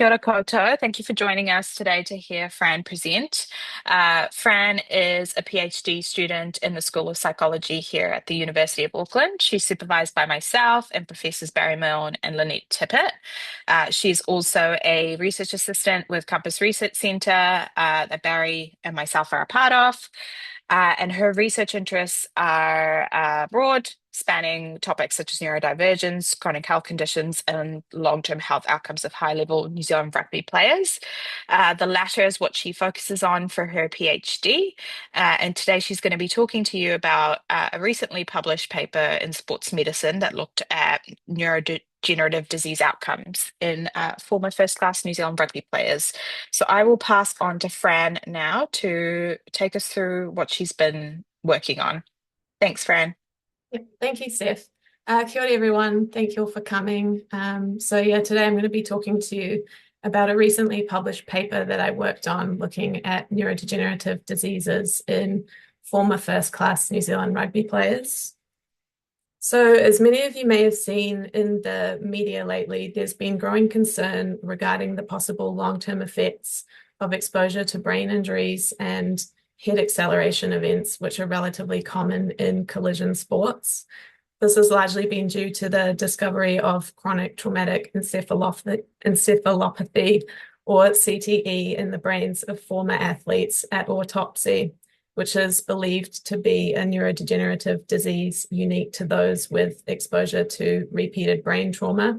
Kia ora koutou. Thank you for joining us today to hear Fran present. Fran is a PhD student in the School of Psychology here at the University of Auckland. She's supervised by myself and Professors Barry Milne and Lynette Tippett. She's also a research assistant with Campus Research Centre that Barry and myself are a part of. And her research interests are broad, spanning topics such as neurodivergence, chronic health conditions, and long-term health outcomes of high-level New Zealand rugby players. The latter is what she focuses on for her PhD. And today she's going to be talking to you about a recently published paper in Sports Medicine that looked at neurodegenerative disease outcomes in former first-class New Zealand rugby players. So I will pass on to Fran now to take us through what she's been working on. Thanks, Fran. Yep, thank you, Steph. Kia ora, everyone. Thank you all for coming. Today I'm going to be talking to you about a recently published paper that I worked on looking at neurodegenerative diseases in former first-class New Zealand rugby players. So as many of you may have seen in the media lately, there's been growing concern regarding the possible long-term effects of exposure to brain injuries and head acceleration events, which are relatively common in collision sports. This has largely been due to the discovery of chronic traumatic encephalopathy, or CTE, in the brains of former athletes at autopsy, which is believed to be a neurodegenerative disease unique to those with exposure to repeated brain trauma.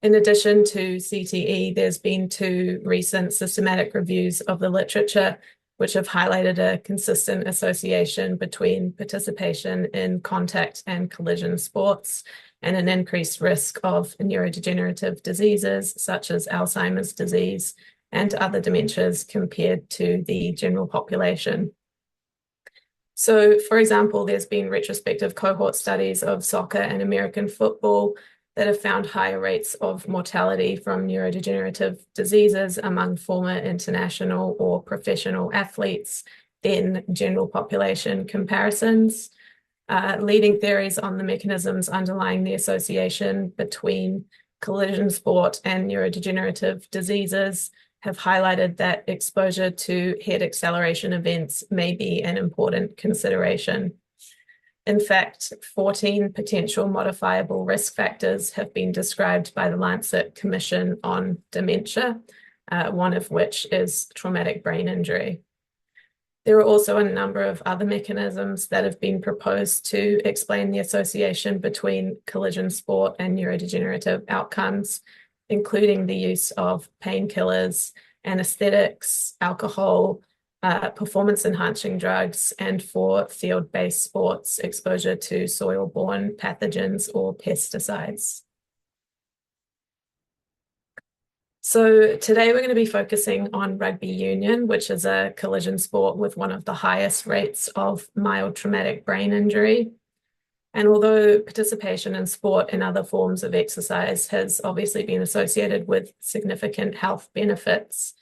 In addition to CTE, there's been two recent systematic reviews of the literature which have highlighted a consistent association between participation in contact and collision sports and an increased risk of neurodegenerative diseases such as Alzheimer's disease and other dementias compared to the general population. So, for example, there's been retrospective cohort studies of soccer and American football that have found higher rates of mortality from neurodegenerative diseases among former international or professional athletes than general population comparisons. Leading theories on the mechanisms underlying the association between collision sport and neurodegenerative diseases have highlighted that exposure to head acceleration events may be an important consideration. In fact, 14 potential modifiable risk factors have been described by the Lancet Commission on Dementia, one of which is traumatic brain injury. There are also a number of other mechanisms that have been proposed to explain the association between collision sport and neurodegenerative outcomes, including the use of painkillers, anesthetics, alcohol, performance-enhancing drugs, and for field-based sports, exposure to soil-borne pathogens or pesticides. So today we're going to be focusing on rugby union, which is a collision sport with one of the highest rates of mild traumatic brain injury. And although participation in sport and other forms of exercise has obviously been associated with significant health benefits,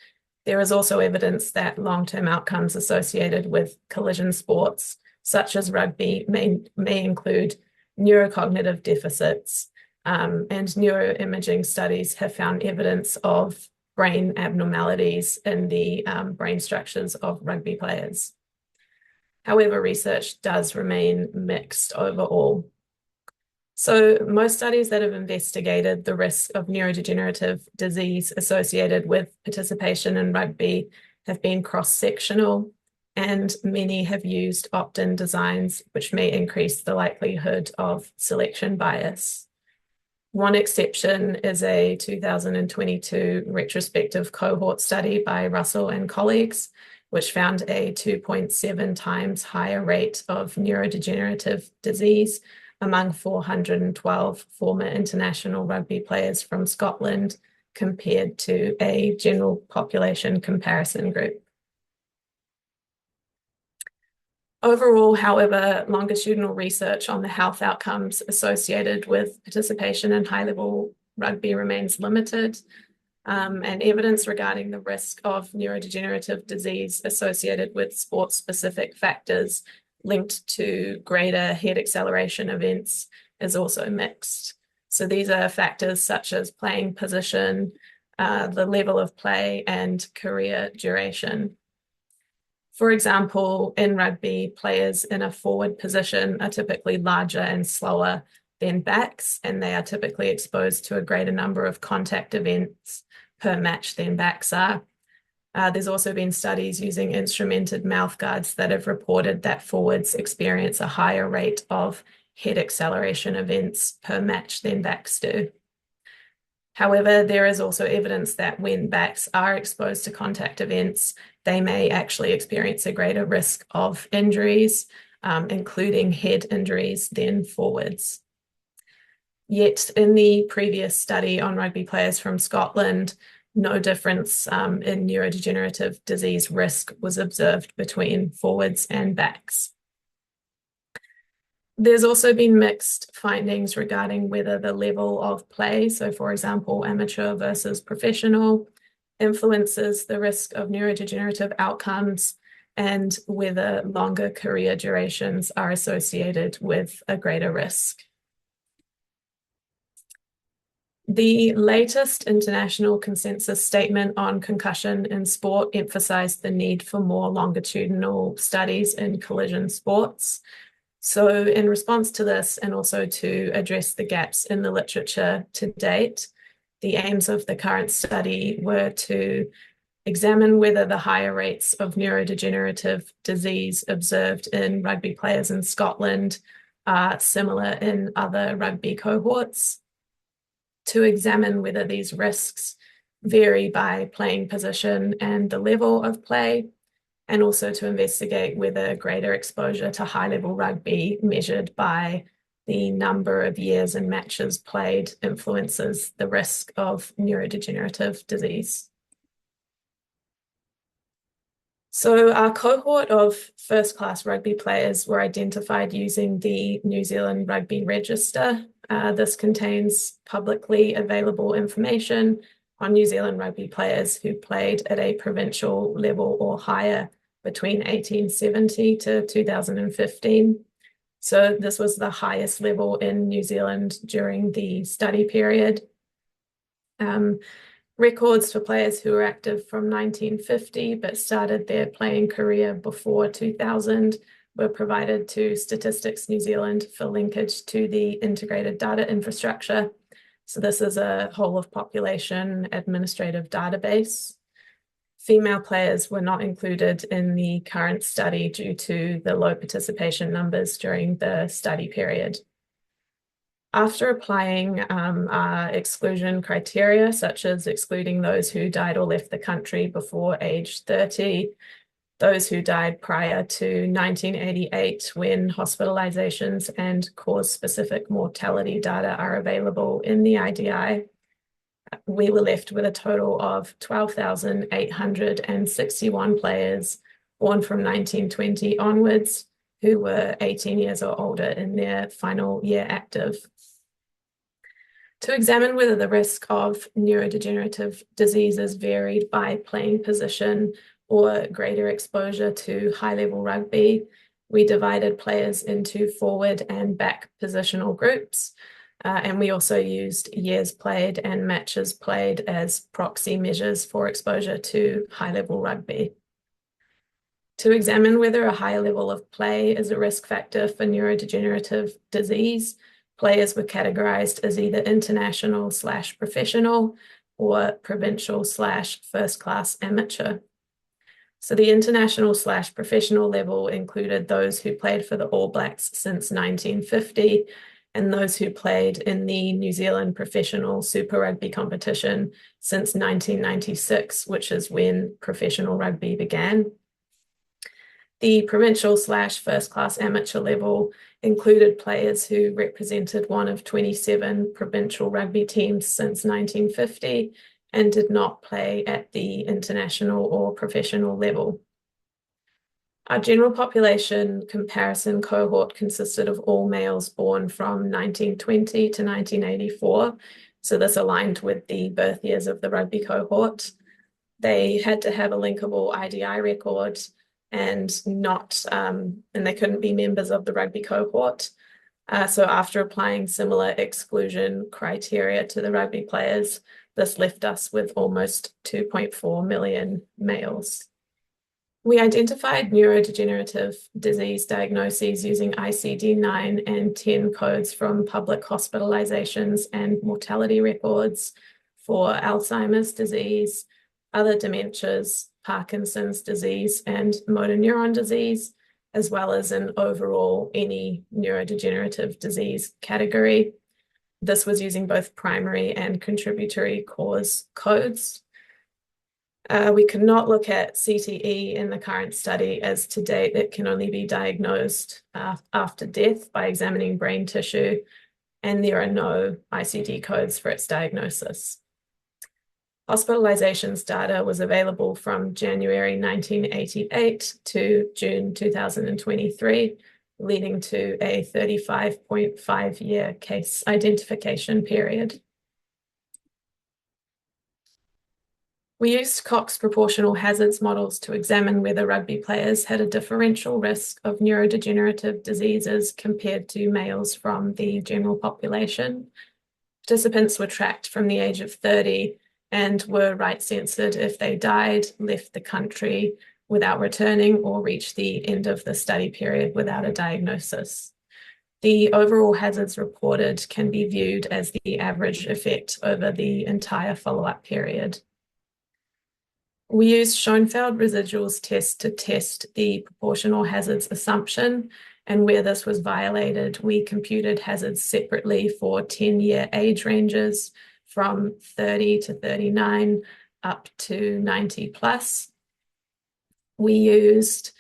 there is also evidence that long-term outcomes associated with collision sports, such as rugby, may include neurocognitive deficits, and neuroimaging studies have found evidence of brain abnormalities in the brain structures of rugby players. However, research does remain mixed overall. So most studies that have investigated the risk of neurodegenerative disease associated with participation in rugby have been cross-sectional, and many have used opt-in designs, which may increase the likelihood of selection bias. One exception is a 2022 retrospective cohort study by Russell and colleagues, which found a 2.7 times higher rate of neurodegenerative disease among 412 former international rugby players from Scotland compared to a general population comparison group. Overall, however, longitudinal research on the health outcomes associated with participation in high-level rugby remains limited, and evidence regarding the risk of neurodegenerative disease associated with sports-specific factors linked to greater head acceleration events is also mixed. So these are factors such as playing position, the level of play, and career duration. For example, in rugby, players in a forward position are typically larger and slower than backs, and they are typically exposed to a greater number of contact events per match than backs are. There's also been studies using instrumented mouthguards that have reported that forwards experience a higher rate of head acceleration events per match than backs do. However, there is also evidence that when backs are exposed to contact events, they may actually experience a greater risk of injuries, including head injuries, than forwards. Yet in the previous study on rugby players from Scotland, no difference in neurodegenerative disease risk was observed between forwards and backs. There's also been mixed findings regarding whether the level of play, so for example, amateur versus professional, influences the risk of neurodegenerative outcomes, and whether longer career durations are associated with a greater risk. The latest international consensus statement on concussion in sport emphasized the need for more longitudinal studies in collision sports. So in response to this, and also to address the gaps in the literature to date, the aims of the current study were to examine whether the higher rates of neurodegenerative disease observed in rugby players in Scotland are similar in other rugby cohorts, to examine whether these risks vary by playing position and the level of play, and also to investigate whether greater exposure to high-level rugby measured by the number of years and matches played influences the risk of neurodegenerative disease. So our cohort of first-class rugby players were identified using the New Zealand Rugby Register. This contains publicly available information on New Zealand rugby players who played at a provincial level or higher between 1870 to 2015. So this was the highest level in New Zealand during the study period. Records for players who were active from 1950 but started their playing career before 2000 were provided to Statistics New Zealand for linkage to the integrated data infrastructure. So this is a whole of population administrative database. Female players were not included in the current study due to the low participation numbers during the study period. After applying our exclusion criteria, such as excluding those who died or left the country before age 30, those who died prior to 1988 when hospitalizations and cause-specific mortality data are available in the IDI, we were left with a total of 12,861 players born from 1920 onwards who were 18 years or older in their final year active. To examine whether the risk of neurodegenerative diseases varied by playing position or greater exposure to high-level rugby, we divided players into forward and back positional groups. And we also used years played and matches played as proxy measures for exposure to high-level rugby. To examine whether a higher level of play is a risk factor for neurodegenerative disease, players were categorized as either international/professional or provincial/first-class amateur. So the international/professional level included those who played for the All Blacks since 1950 and those who played in the New Zealand Professional Super Rugby competition since 1996, which is when professional rugby began. The provincial/first-class amateur level included players who represented one of 27 provincial rugby teams since 1950 and did not play at the international or professional level. Our general population comparison cohort consisted of all males born from 1920 to 1984. So this aligned with the birth years of the rugby cohort. They had to have a linkable IDI record and they couldn't be members of the rugby cohort. So after applying similar exclusion criteria to the rugby players, This left us with almost 2.4 million males. We identified neurodegenerative disease diagnoses using ICD-9 and 10 codes from public hospitalizations and mortality records for Alzheimer's disease, other dementias, Parkinson's disease, and motor neuron disease, as well as an overall any neurodegenerative disease category. This was using both primary and contributory cause codes. We could not look at CTE in the current study, as to date it can only be diagnosed after death by examining brain tissue, and there are no ICD codes for its diagnosis. Hospitalizations data was available from January 1988 to June 2023, leading to a 35.5-year case identification period. We used Cox proportional hazards models to examine whether rugby players had a differential risk of neurodegenerative diseases compared to males from the general population. Participants were tracked from the age of 30 and were right-censored if they died, left the country without returning, or reached the end of the study period without a diagnosis. The overall hazards reported can be viewed as the average effect over the entire follow-up period. We used Schoenfeld residuals test to test the proportional hazards assumption, and where this was violated, we computed hazards separately for 10-year age ranges from 30 to 39 up to 90 plus. We used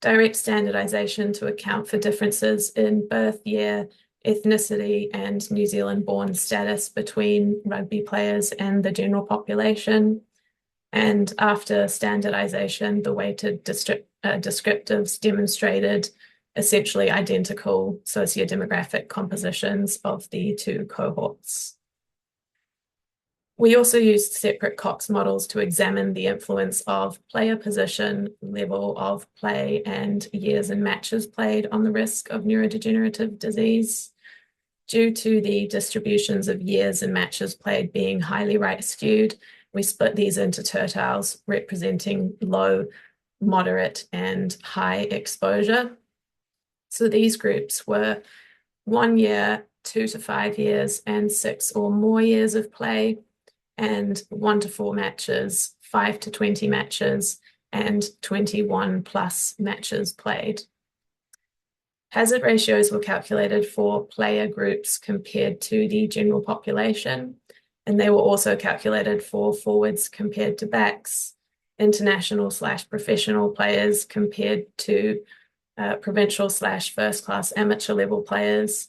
direct standardization to account for differences in birth year, ethnicity, and New Zealand-born status between rugby players and the general population. And after standardization, the weighted descriptives demonstrated essentially identical sociodemographic compositions of the two cohorts. We also used separate Cox models to examine the influence of player position, level of play, and years in matches played on the risk of neurodegenerative disease. Due to the distributions of years in matches played being highly right-skewed, we split these into tertiles representing low, moderate, and high exposure. So these groups were 1 year, 2 to 5 years, and 6 or more years of play, and 1 to 4 matches, 5 to 20 matches, and 21 plus matches played. Hazard ratios were calculated for player groups compared to the general population, and they were also calculated for forwards compared to backs, international/professional players compared to provincial/first-class amateur level players,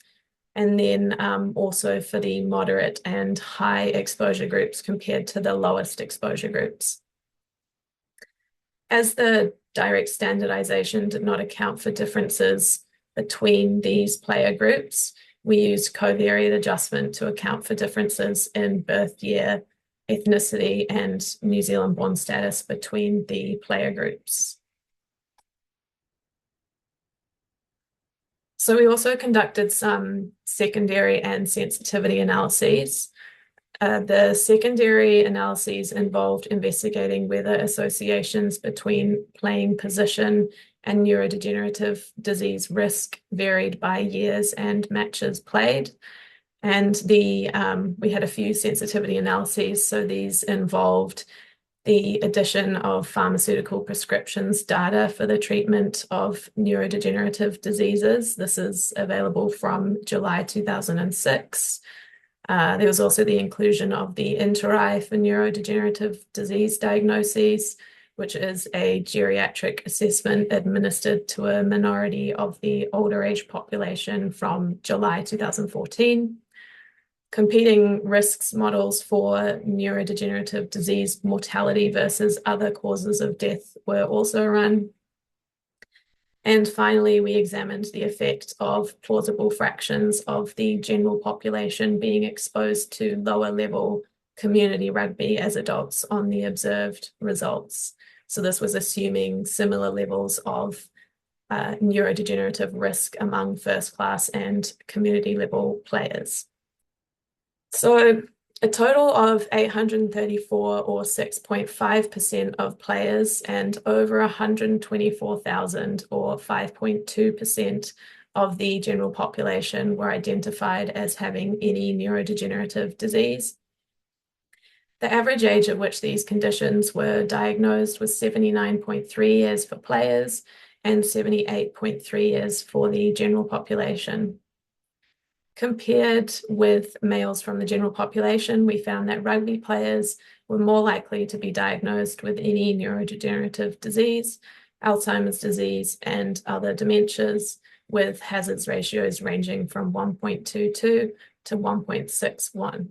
and then also for the moderate and high exposure groups compared to the lowest exposure groups. As the direct standardization did not account for differences between these player groups, we used covariate adjustment to account for differences in birth year, ethnicity, and New Zealand-born status between the player groups. So we also conducted some secondary and sensitivity analyses. The secondary analyses involved investigating whether associations between playing position and neurodegenerative disease risk varied by years and matches played. And we had a few sensitivity analyses. So these involved the addition of pharmaceutical prescriptions data for the treatment of neurodegenerative diseases. This is available from July 2006. There was also the inclusion of the INTERI for neurodegenerative disease diagnoses, which is a geriatric assessment administered to a minority of the older age population from July 2014. Competing risks models for neurodegenerative disease mortality versus other causes of death were also run. And finally, we examined the effect of plausible fractions of the general population being exposed to lower level community rugby as adults on the observed results. So this was assuming similar levels of neurodegenerative risk among first class and community level players. So A total of 834 or 6.5% of players and over 124,000 or 5.2% of the general population were identified as having any neurodegenerative disease. The average age at which these conditions were diagnosed was 79.3 years for players and 78.3 years for the general population. Compared with males from the general population, we found that rugby players were more likely to be diagnosed with any neurodegenerative disease, Alzheimer's disease, and other dementias, with hazards ratios ranging from 1.22 to 1.61.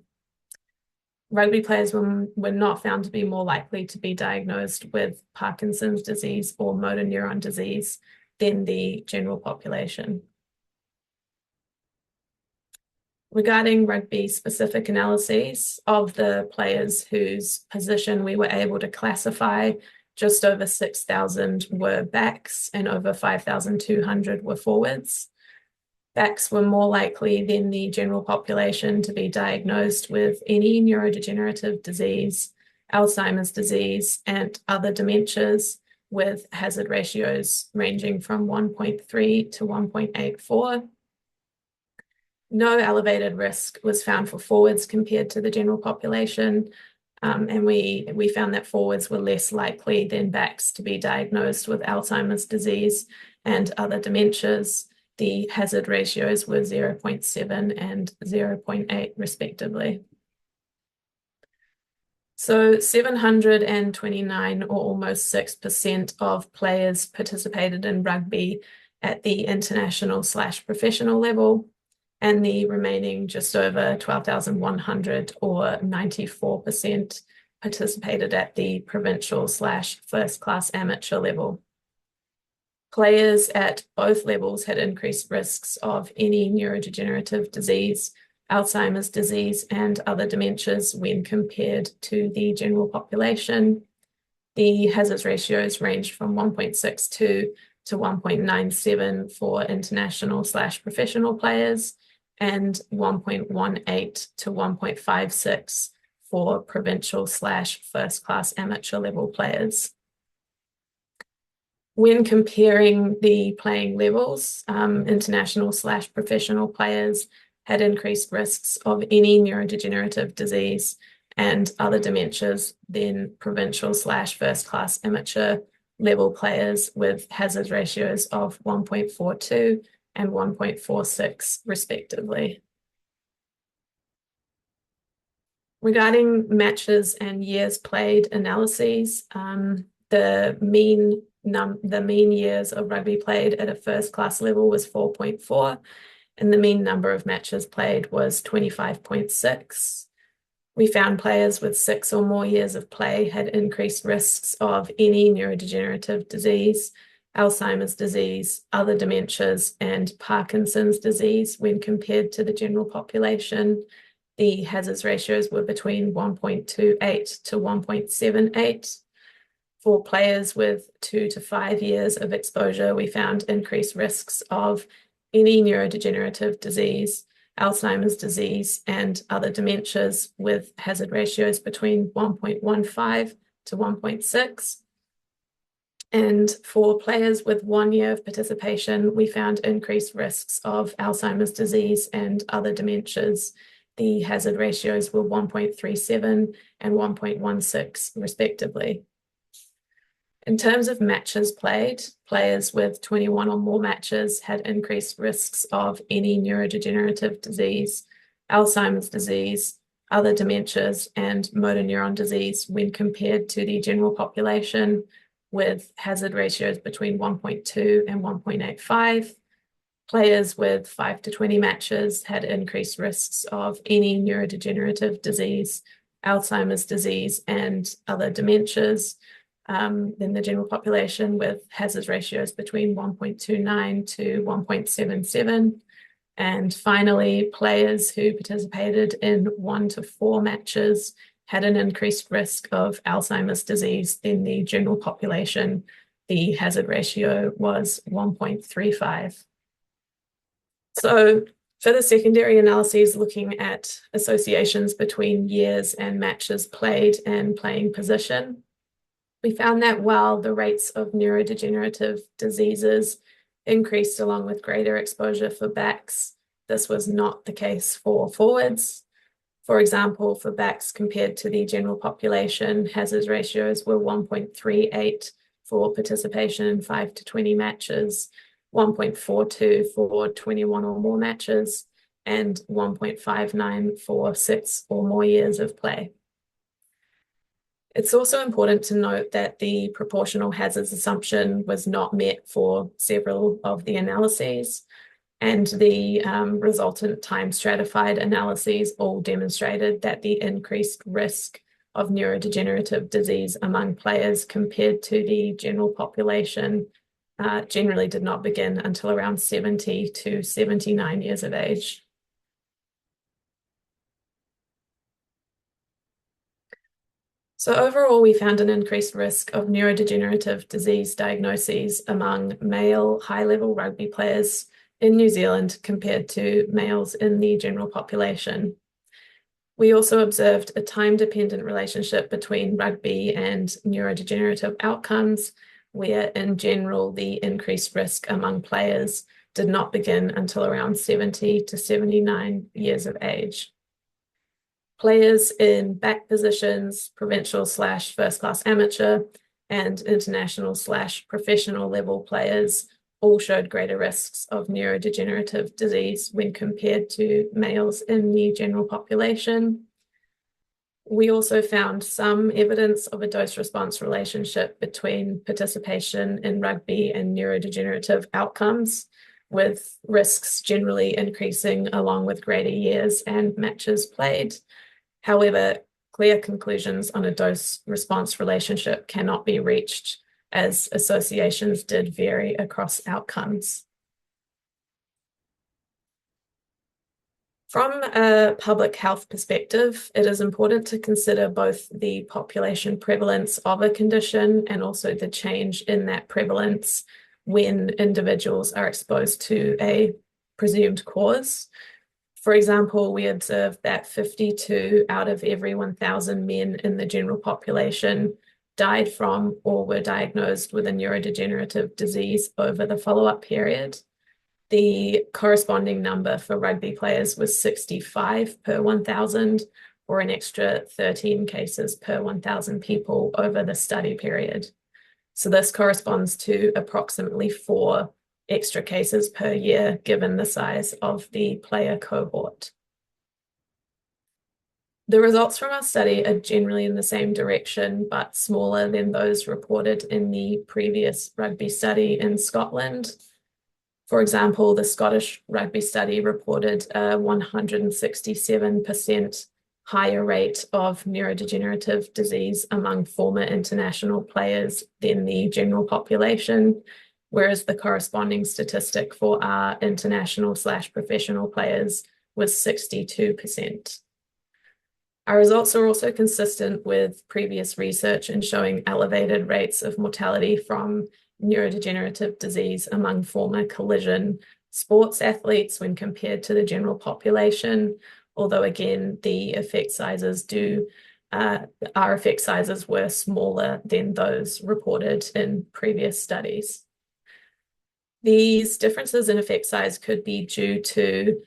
Rugby players were not found to be more likely to be diagnosed with Parkinson's disease or motor neuron disease than the general population. Regarding rugby-specific analyses of the players whose position we were able to classify, just over 6,000 were backs and over 5,200 were forwards. Backs were more likely than the general population to be diagnosed with any neurodegenerative disease, Alzheimer's disease, and other dementias, with hazard ratios ranging from 1.3 to 1.84. No elevated risk was found for forwards compared to the general population, and we found that forwards were less likely than backs to be diagnosed with Alzheimer's disease and other dementias. The hazard ratios were 0.7 and 0.8 respectively. So 729 or almost 6% of players participated in rugby at the international/professional level, and the remaining just over 12,100 or 94% participated at the provincial/first class amateur level. Players at both levels had increased risks of any neurodegenerative disease, Alzheimer's disease, and other dementias when compared to the general population. The hazards ratios ranged from 1.62 to 1.97 for international/professional players and 1.18 to 1.56 for provincial/first class amateur level players. When comparing the playing levels, international/professional players had increased risks of any neurodegenerative disease and other dementias than provincial/first class amateur level players, with hazard ratios of 1.42 and 1.46 respectively. Regarding matches and years played analyses, the mean years of rugby played at a first class level was 4.4, and the mean number of matches played was 25.6. We found players with 6 or more years of play had increased risks of any neurodegenerative disease, Alzheimer's disease, other dementias, and Parkinson's disease when compared to the general population. The hazards ratios were between 1.28 to 1.78. For players with 2 to 5 years of exposure, we found increased risks of any neurodegenerative disease, Alzheimer's disease, and other dementias, with hazard ratios between 1.15 to 1.6. And for players with 1 year of participation, we found increased risks of Alzheimer's disease and other dementias. The hazard ratios were 1.37 and 1.16 respectively. In terms of matches played, players with 21 or more matches had increased risks of any neurodegenerative disease, Alzheimer's disease, other dementias, and motor neuron disease when compared to the general population, with hazard ratios between 1.2 and 1.85. Players with 5 to 20 matches had increased risks of any neurodegenerative disease, Alzheimer's disease, and other dementias than the general population, with hazard ratios between 1.29 to 1.77. And finally, players who participated in 1 to 4 matches had an increased risk of Alzheimer's disease than the general population. The hazard ratio was 1.35. So Further secondary analyses looking at associations between years and matches played and playing position. We found that while the rates of neurodegenerative diseases increased along with greater exposure for backs, this was not the case for forwards. For example, for backs compared to the general population, hazard ratios were 1.38 for participation in 5 to 20 matches, 1.42 for 21 or more matches, and 1.59 for 6 or more years of play. It's also important to note that the proportional hazards assumption was not met for several of the analyses, and the resultant time stratified analyses all demonstrated that the increased risk of neurodegenerative disease among players compared to the general population generally did not begin until around 70 to 79 years of age. So overall, we found an increased risk of neurodegenerative disease diagnoses among male high-level rugby players in New Zealand compared to males in the general population. We also observed a time-dependent relationship between rugby and neurodegenerative outcomes, where in general, the increased risk among players did not begin until around 70 to 79 years of age. Players in back positions, provincial / first class amateur, and international / professional level players all showed greater risks of neurodegenerative disease when compared to males in the general population. We also found some evidence of a dose-response relationship between participation in rugby and neurodegenerative outcomes, with risks generally increasing along with greater years and matches played. However, clear conclusions on a dose-response relationship cannot be reached, as associations did vary across outcomes. From a public health perspective, it is important to consider both the population prevalence of a condition and also the change in that prevalence when individuals are exposed to a presumed cause. For example, we observed that 52 out of every 1,000 men in the general population died from or were diagnosed with a neurodegenerative disease over the follow-up period. The corresponding number for rugby players was 65 per 1,000, or an extra 13 cases per 1,000 people over the study period. So this corresponds to approximately 4 extra cases per year, given the size of the player cohort. The results from our study are generally in the same direction, but smaller than those reported in the previous rugby study in Scotland. For example, the Scottish rugby study reported a 167% higher rate of neurodegenerative disease among former international players than the general population, whereas the corresponding statistic for our international / professional players was 62%. Our results are also consistent with previous research in showing elevated rates of mortality from neurodegenerative disease among former collision sports athletes when compared to the general population, although again, the effect sizes our effect sizes were smaller than those reported in previous studies. These differences in effect size could be due to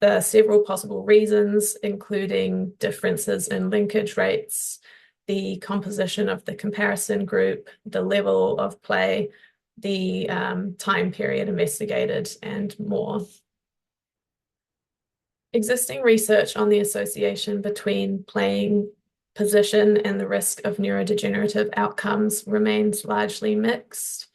the several possible reasons, including differences in linkage rates, the composition of the comparison group, the level of play, the time period investigated, and more. Existing research on the association between playing position and the risk of neurodegenerative outcomes remains largely mixed.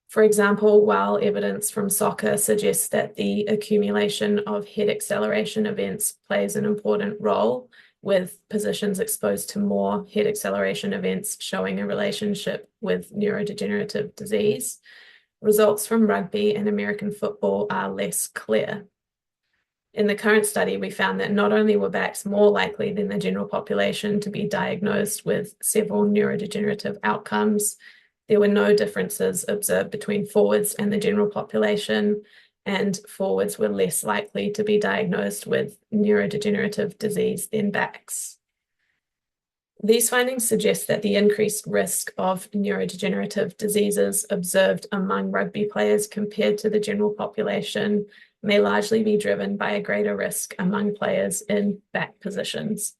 For example, while evidence from soccer suggests that the accumulation of head acceleration events plays an important role, with positions exposed to more head acceleration events showing a relationship with neurodegenerative disease, results from rugby and American football are less clear. In the current study, we found that not only were backs more likely than the general population to be diagnosed with several neurodegenerative outcomes, there were no differences observed between forwards and the general population, and forwards were less likely to be diagnosed with neurodegenerative disease than backs. These findings suggest that the increased risk of neurodegenerative diseases observed among rugby players compared to the general population may largely be driven by a greater risk among players in back positions.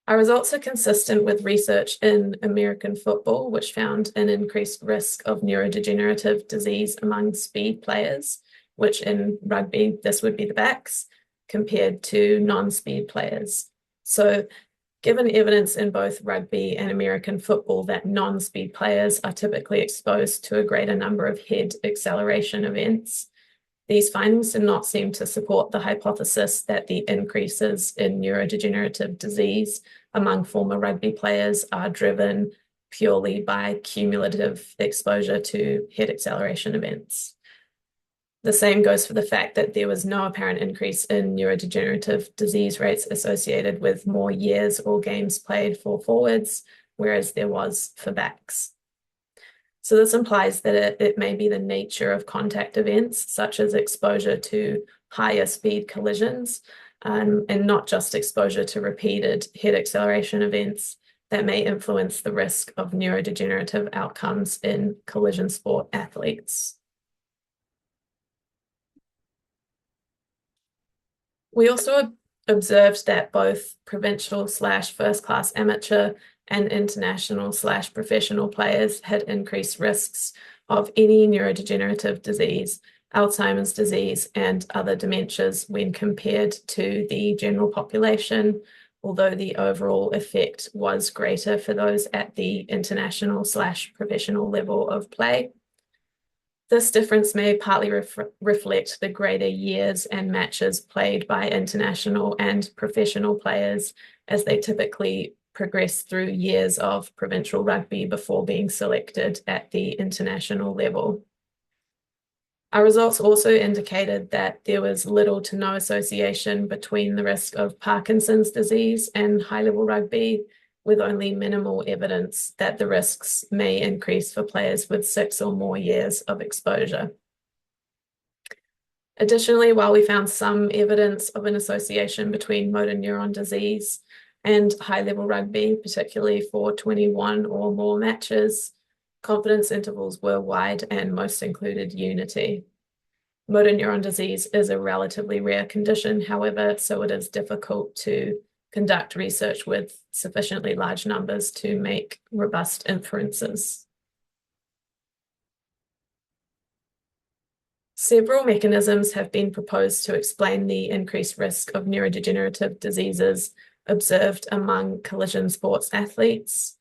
Our results are consistent with research in American football, which found an increased risk of neurodegenerative disease among speed players, which in rugby, this would be the backs, compared to non-speed players. So given evidence in both rugby and American football that non-speed players are typically exposed to a greater number of head acceleration events, these findings do not seem to support the hypothesis that the increases in neurodegenerative disease among former rugby players are driven purely by cumulative exposure to head acceleration events. The same goes for the fact that there was no apparent increase in neurodegenerative disease rates associated with more years or games played for forwards, whereas there was for backs. So this implies that it may be the nature of contact events, such as exposure to higher speed collisions, and not just exposure to repeated head acceleration events, that may influence the risk of neurodegenerative outcomes in collision sport athletes. We also observed that both provincial/first-class amateur and international/professional players had increased risks of any neurodegenerative disease, Alzheimer's disease, and other dementias when compared to the general population, although the overall effect was greater for those at the international/professional level of play. This difference may partly reflect the greater years and matches played by international and professional players, as they typically progress through years of provincial rugby before being selected at the international level. Our results also indicated that there was little to no association between the risk of Parkinson's disease and high-level rugby, with only minimal evidence that the risks may increase for players with 6 or more years of exposure. Additionally, while we found some evidence of an association between motor neuron disease and high-level rugby, particularly for 21 or more matches, confidence intervals were wide and most included unity. Motor neuron disease is a relatively rare condition, however, so it is difficult to conduct research with sufficiently large numbers to make robust inferences. Several mechanisms have been proposed to explain the increased risk of neurodegenerative diseases observed among collision sports athletes.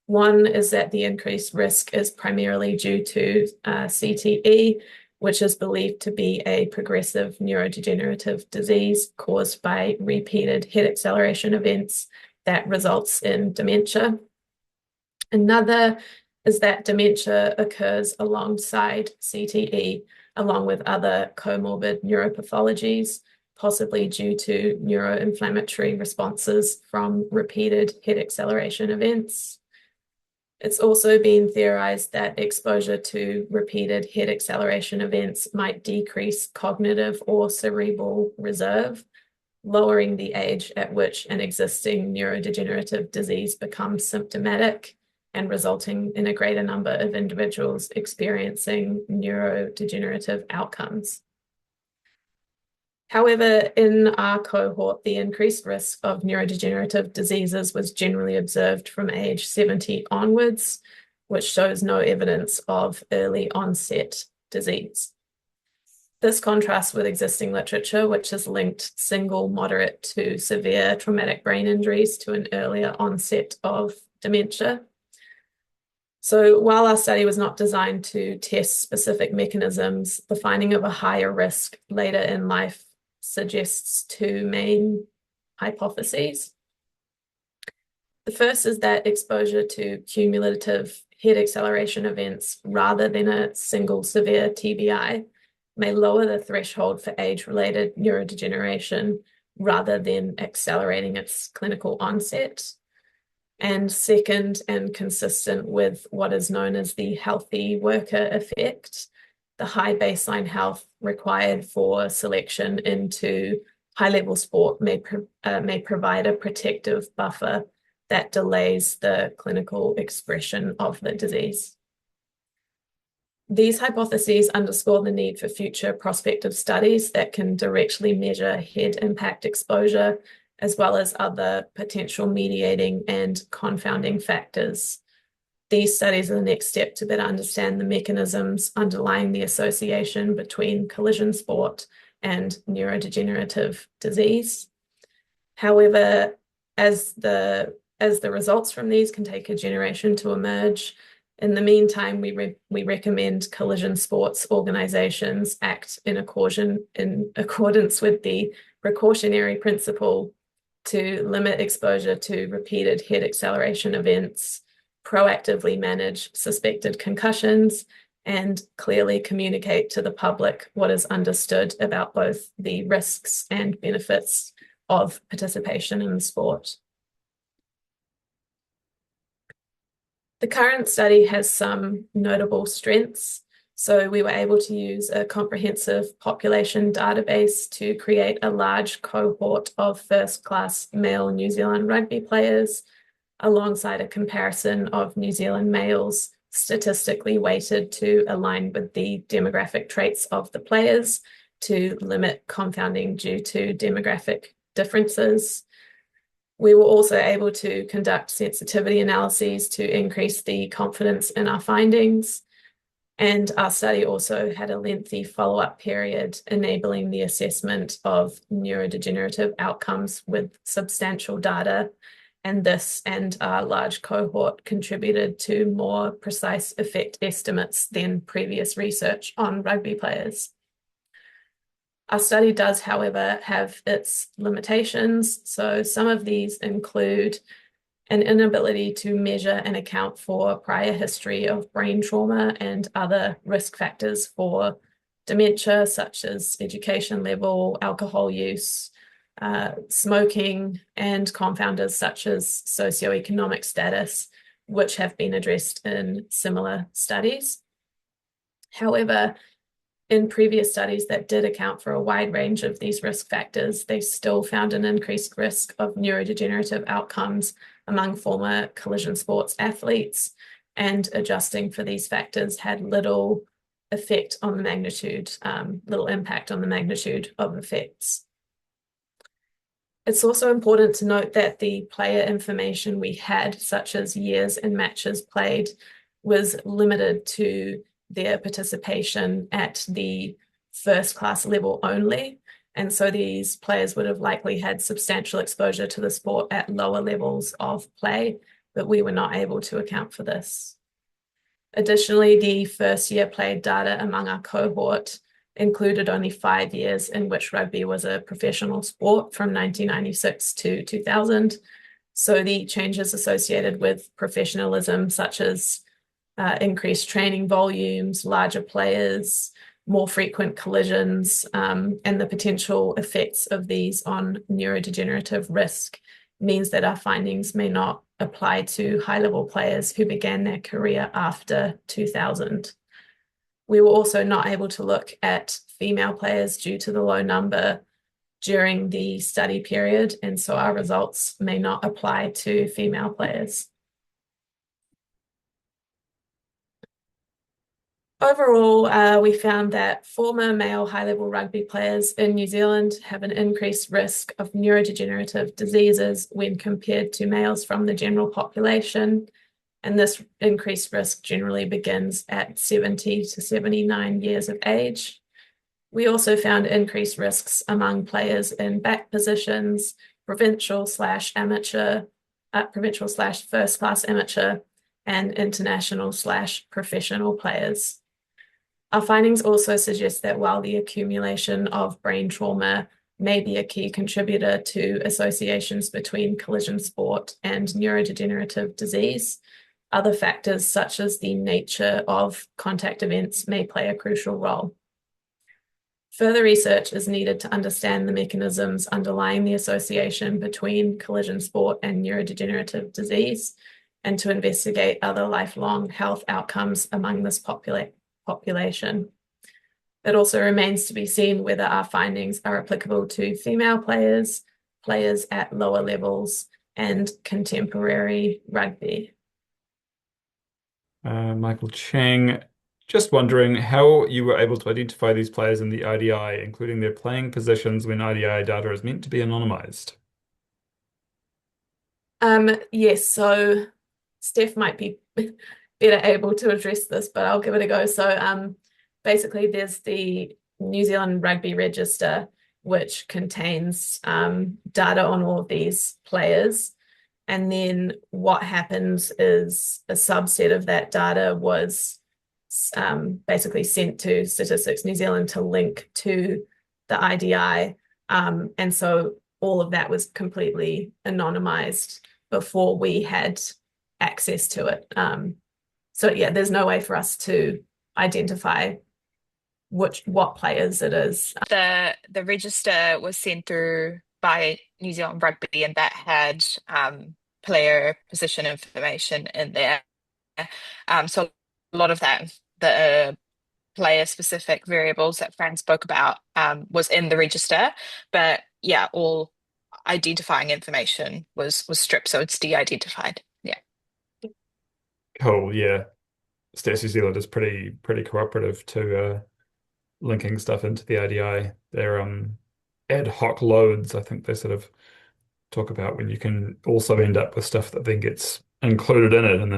One is that the increased risk is primarily due to CTE, which is believed to be a progressive neurodegenerative disease caused by repeated head acceleration events that results in dementia. Another is that dementia occurs alongside CTE, along with other comorbid neuropathologies, possibly due to neuroinflammatory responses from repeated head acceleration events. It's also been theorized that exposure to repeated head acceleration events might decrease cognitive or cerebral reserve, lowering the age at which an existing neurodegenerative disease becomes symptomatic and resulting in a greater number of individuals experiencing neurodegenerative outcomes. However, in our cohort, the increased risk of neurodegenerative diseases was generally observed from age 70 onwards, which shows no evidence of early onset disease. This contrasts with existing literature, which has linked single, moderate to severe traumatic brain injuries to an earlier onset of dementia. So while our study was not designed to test specific mechanisms, the finding of a higher risk later in life suggests two main hypotheses. The first is that exposure to cumulative head acceleration events rather than a single severe TBI may lower the threshold for age-related neurodegeneration rather than accelerating its clinical onset. And second, and consistent with what is known as the healthy worker effect, the high baseline health required for selection into high-level sport may provide a protective buffer that delays the clinical expression of the disease. These hypotheses underscore the need for future prospective studies that can directly measure head impact exposure, as well as other potential mediating and confounding factors. These studies are the next step to better understand the mechanisms underlying the association between collision sport and neurodegenerative disease. However, as the results from these can take a generation to emerge, in the meantime, we recommend collision sports organizations act in accordance with the precautionary principle to limit exposure to repeated head acceleration events, proactively manage suspected concussions, and clearly communicate to the public what is understood about both the risks and benefits of participation in the sport. The current study has some notable strengths. So we were able to use a comprehensive population database to create a large cohort of first-class male New Zealand rugby players, alongside a comparison of New Zealand males statistically weighted to align with the demographic traits of the players to limit confounding due to demographic differences. We were also able to conduct sensitivity analyses to increase the confidence in our findings. And our study also had a lengthy follow-up period enabling the assessment of neurodegenerative outcomes with substantial data. And this and our large cohort contributed to more precise effect estimates than previous research on rugby players. Our study does, however, have its limitations. So some of these include an inability to measure and account for prior history of brain trauma and other risk factors for dementia, such as education level, alcohol use, smoking, and confounders such as socioeconomic status, which have been addressed in similar studies. However, in previous studies that did account for a wide range of these risk factors, they still found an increased risk of neurodegenerative outcomes among former collision sports athletes, and adjusting for these factors had little impact on the magnitude of effects. It's also important to note that the player information we had, such as years and matches played, was limited to their participation at the first class level only. And so these players would have likely had substantial exposure to the sport at lower levels of play, but we were not able to account for this. Additionally, the first year played data among our cohort included only 5 years in which rugby was a professional sport from 1996 to 2000. So the changes associated with professionalism, such as increased training volumes, larger players, more frequent collisions, and the potential effects of these on neurodegenerative risk means that our findings may not apply to high-level players who began their career after 2000. We were also not able to look at female players due to the low number during the study period, and so our results may not apply to female players. Overall, we found that former male high-level rugby players in New Zealand have an increased risk of neurodegenerative diseases when compared to males from the general population, and this increased risk generally begins at 70 to 79 years of age. We also found increased risks among players in back positions, provincial slash first class amateur, and international slash professional players. Our findings also suggest that while the accumulation of brain trauma may be a key contributor to associations between collision sport and neurodegenerative disease, other factors such as the nature of contact events may play a crucial role. Further research is needed to understand the mechanisms underlying the association between collision sport and neurodegenerative disease, and to investigate other lifelong health outcomes among this population. It also remains to be seen whether our findings are applicable to female players, players at lower levels, and contemporary rugby. Michael Cheng, just wondering how you were able to identify these players in the IDI, including their playing positions when IDI data is meant to be anonymized. Yes, so Steph might be better able to address this, but I'll give it a go. So basically there's the New Zealand Rugby Register, which contains data on all of these players. And then what happens is a subset of that data was basically sent to Statistics New Zealand to link to the IDI. And so all of that was completely anonymized before we had access to it. So yeah, there's no way for us to identify what players it is. The register was sent through by New Zealand Rugby, and that had player position information in there. So a lot of that, the player specific variables that Fran spoke about, was in the register, but yeah, all identifying information was stripped, so it's de-identified. Yeah. Cool, yeah. Stats New Zealand is pretty cooperative to linking stuff into the ADI. They're ad hoc loads, I think they sort of talk about when you can also end up with stuff that then gets included in it in the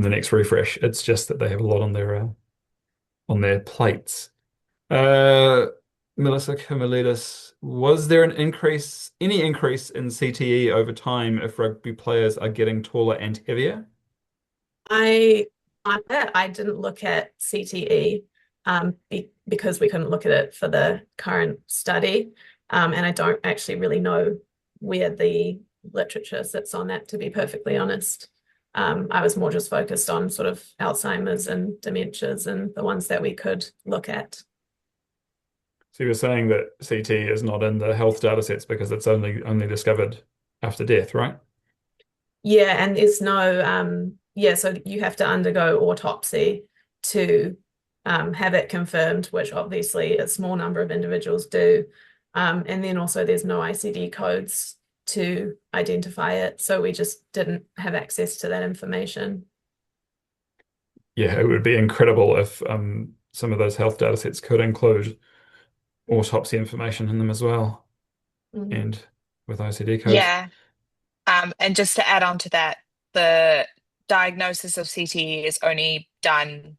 next refresh. It's just that they have a lot on their plates. Uh, Melissa Kimilidis, was there any increase in CTE over time if rugby players are getting taller and heavier? I I didn't look at CTE because we couldn't look at it for the current study. And I don't actually really know where the literature sits on that, to be perfectly honest. I was more just focused on sort of Alzheimer's and dementias and the ones that we could look at. So you were saying that CT is not in the health data sets because it's only discovered after death, right? Yeah, and there's no yeah, so you have to undergo autopsy to have it confirmed, which obviously a small number of individuals do. And then also there's no ICD codes to identify it, so we just didn't have access to that information. Yeah, it would be incredible if some of those health data sets could include autopsy information in them as well, Mm. and with ICD codes. Yeah. And just to add on to that, the diagnosis of CTE is only done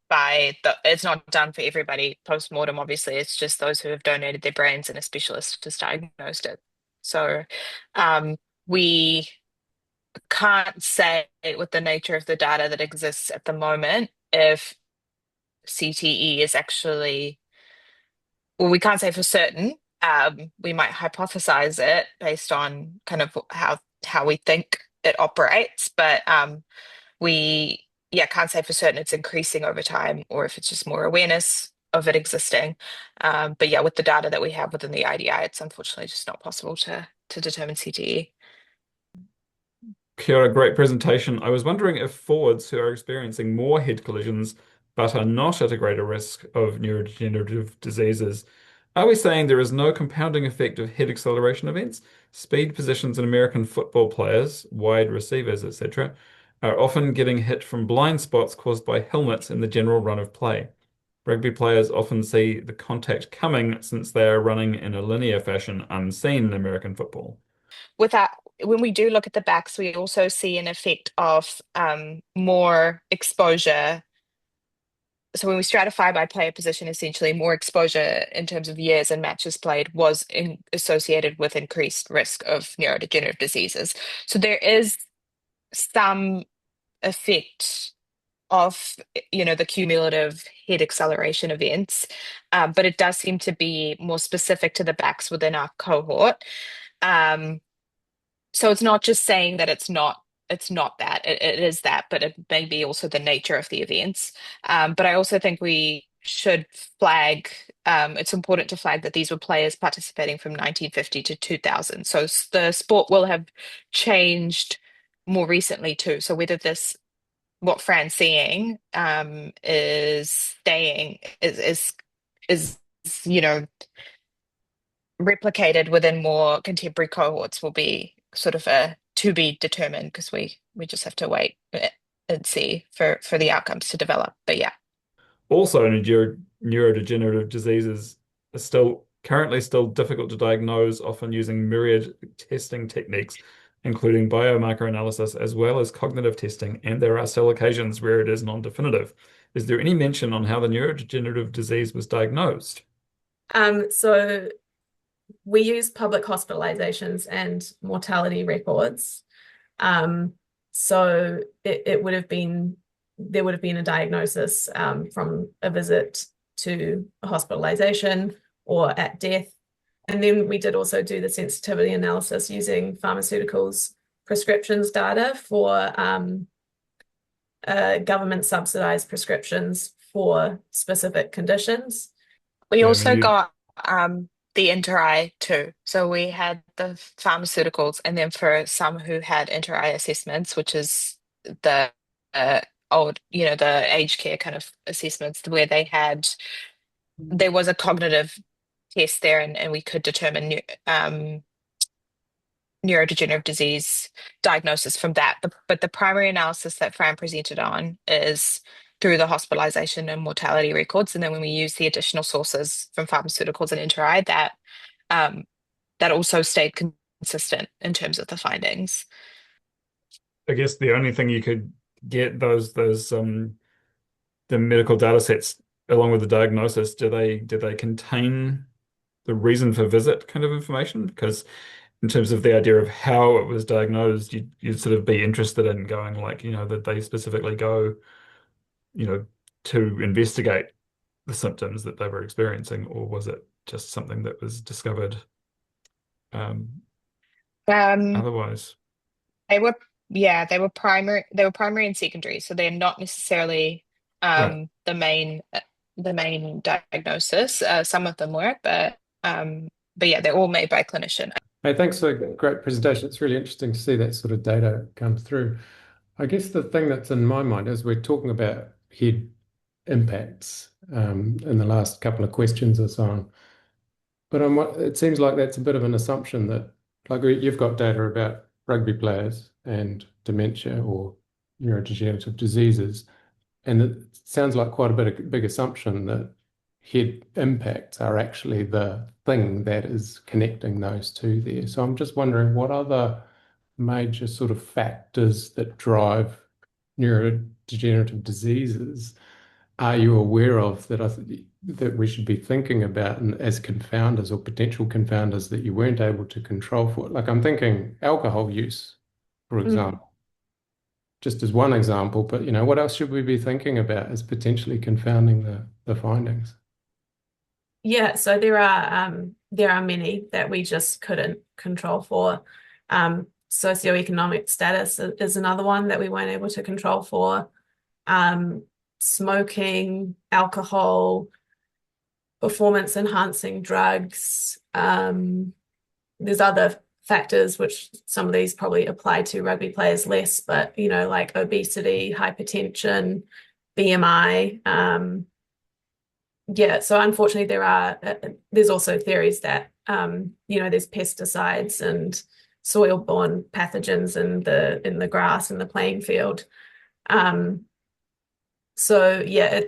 it's not done for everybody post-mortem, obviously. It's just those who have donated their brains and a specialist has diagnosed it. So we can't say with the nature of the data that exists at the moment if CTE is actually, well, we can't say for certain. We might hypothesize it based on kind of how we think it operates, but we yeah can't say for certain it's increasing over time or if it's just more awareness of it existing. But yeah, with the data that we have within the IDI, it's unfortunately just not possible to determine CTE. Kia ora, great presentation. I was wondering if forwards who are experiencing more head collisions but are not at a greater risk of neurodegenerative diseases, are we saying there is no compounding effect of head acceleration events? Speed positions in American football players, wide receivers, etc., are often getting hit from blind spots caused by helmets in the general run of play. Rugby players often see the contact coming since they are running in a linear fashion unseen in American football. With that, when we do look at the backs, we also see an effect of more exposure. So when we stratify by player position, essentially more exposure in terms of years and matches played was associated with increased risk of neurodegenerative diseases. So there is some effect of the cumulative head acceleration events, but it does seem to be more specific to the backs within our cohort. Um, so it's not just saying that it's not that it is that, but it may be also the nature of the events. But I also think we should flag. It's important to flag that these were players participating from 1950 to 2000. So the sport will have changed more recently too. So whether this what Fran's seeing is staying is is, you know, replicated within more contemporary cohorts will be sort of a to be determined because we just have to wait and see for the outcomes to develop. But yeah. Also, neurodegenerative diseases are still currently still difficult to diagnose, often using myriad testing techniques, including biomarker analysis as well as cognitive testing, and there are still occasions where it is non-definitive. Is there any mention on how the neurodegenerative disease was diagnosed? So we use public hospitalizations and mortality records. So it would have been there would have been a diagnosis from a visit to a hospitalization or at death. And then we did also do the sensitivity analysis using pharmaceuticals prescriptions data for government subsidized prescriptions for specific conditions. We Yeah, I mean also you got the inter-eye too. So we had the pharmaceuticals, and then for some who had inter-eye assessments, which is the old, the aged care kind of assessments where there was a cognitive test there, and we could determine neurodegenerative disease diagnosis from that. But the primary analysis that Fran presented on is through the hospitalization and mortality records. And then when we use the additional sources from pharmaceuticals and inter-eye, that also stayed consistent in terms of the findings. I guess the only thing you could get those the medical data sets along with the diagnosis, do they contain the reason for visit kind of information? Because in terms of the idea of how it was diagnosed, you'd sort of be interested in going like, that they specifically go, you know, to investigate the symptoms that they were experiencing, or was it just something that was discovered Um, otherwise? they were, yeah, they were primary and secondary, so they're not necessarily Right. the main diagnosis. Some of them were, but yeah, they're all made by a clinician. Hey, thanks for a great presentation. It's really interesting to see that sort of data come through. I guess the thing that's in my mind is we're talking about head impacts in the last couple of questions or so on. But it seems like that's a bit of an assumption that, like, you've got data about rugby players and dementia or neurodegenerative diseases, and it sounds like quite a big assumption that head impacts are actually the thing that is connecting those two there. So I'm just wondering what other major sort of factors that drive neurodegenerative diseases are you aware of that that we should be thinking about and as confounders or potential confounders that you weren't able to control for? Like I'm thinking alcohol use, for Mm. example, just as one example, but what else should we be thinking about as potentially confounding the findings? Yeah, so there are many that we just couldn't control for. Socioeconomic status is another one that we weren't able to control for. Smoking, alcohol, performance enhancing drugs. There's other factors which some of these probably apply to rugby players less, but like obesity, hypertension, BMI. Yeah, so unfortunately there's also theories that there's pesticides and soil-borne pathogens in the grass and the playing field. So yeah,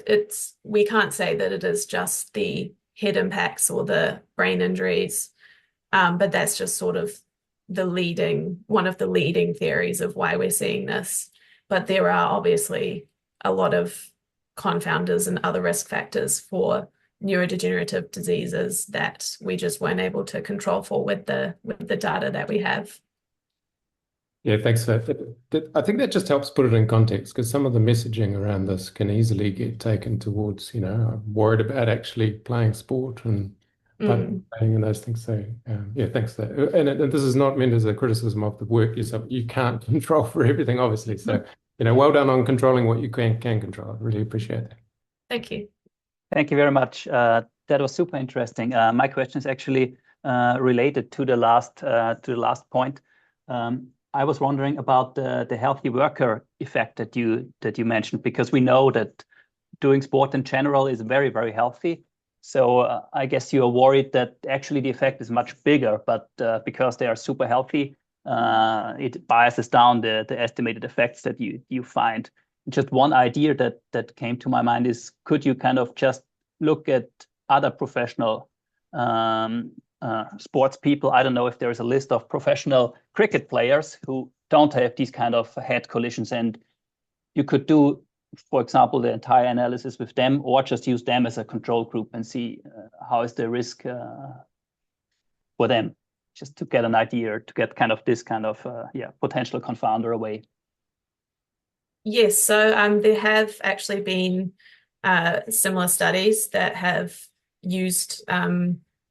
we can't say that it is just the head impacts or the brain injuries, but that's just sort of one of the leading theories of why we're seeing this. But there are obviously a lot of confounders and other risk factors for neurodegenerative diseases that we just weren't able to control for with the data that we have. Yeah, thanks for that. I think that just helps put it in context because some of the messaging around this can easily get taken towards, I'm worried about actually playing sport and participating in those things. So, yeah, thanks for that. And this is not meant as a criticism of the work yourself. You can't control for everything, obviously. So, well done on controlling what you can control. I really appreciate that. Thank you. Thank you very much. That was super interesting. My question is actually related to the last point. I was wondering about the healthy worker effect that you mentioned, because we know that doing sport in general is very, very healthy. So I guess you're worried that actually the effect is much bigger, but because they are super healthy, it biases down the estimated effects that you find. Just one idea that came to my mind is, could you kind of just look at other professional sports people? I don't know if there's a list of professional cricket players who don't have these kind of head collisions, and you could do, for example, the entire analysis with them, or just use them as a control group and see how is the risk for them, just to get an idea, to get kind of this kind of potential confounder away. Yes, so there have actually been similar studies that have used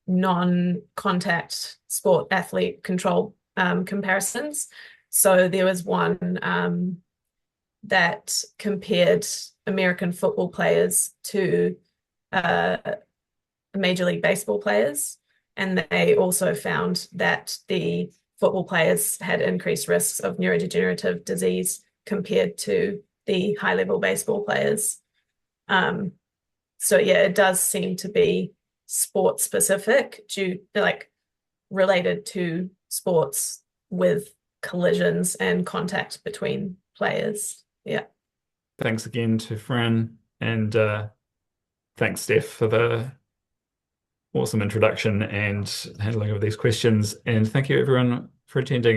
non-contact sport athlete control comparisons. So there was one that compared American football players to Major League Baseball players, and they also found that the football players had increased risks of neurodegenerative disease compared to the high-level baseball players. So yeah, it does seem to be sport specific, related to sports with collisions and contact between players. Yeah. Thanks again to Fran, and thanks, Steph, for the awesome introduction and handling of these questions. And thank you, everyone, for attending.